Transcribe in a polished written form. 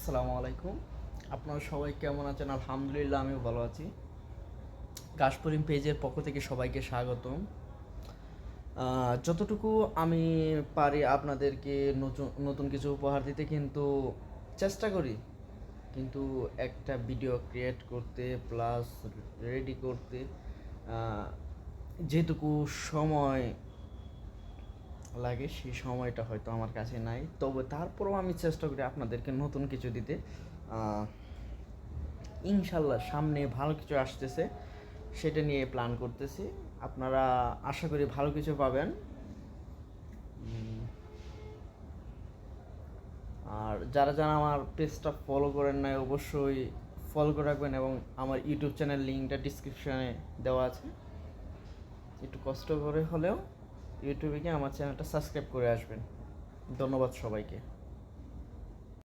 আসসালামু আলাইকুম। আপনারা সবাই কেমন আছেন? আলহামদুলিল্লাহ আমিও ভালো আছি। কাশপুরিম পেজের পক্ষ থেকে সবাইকে স্বাগতম। যতটুকু আমি পারি আপনাদেরকে নতুন নতুন কিছু উপহার দিতে কিন্তু চেষ্টা করি। কিন্তু একটা ভিডিও ক্রিয়েট করতে প্লাস রেডি করতে যেটুকু সময় লাগে সেই সময়টা হয়তো আমার কাছে নাই। তবে তারপরেও আমি চেষ্টা করি আপনাদেরকে নতুন কিছু দিতে। ইনশাল্লাহ সামনে ভালো কিছু আসতেছে, সেটা নিয়ে প্ল্যান করতেছি। আপনারা আশা করি ভালো কিছু পাবেন। আর যারা যারা আমার পেজটা ফলো করেন নাই অবশ্যই ফলো করে রাখবেন, এবং আমার ইউটিউব চ্যানেল লিঙ্কটা ডিসক্রিপশানে দেওয়া আছে। একটু কষ্ট করে হলেও ইউটিউবে গিয়ে আমার চ্যানেলটা সাবস্ক্রাইব করে আসবেন। ধন্যবাদ সবাইকে।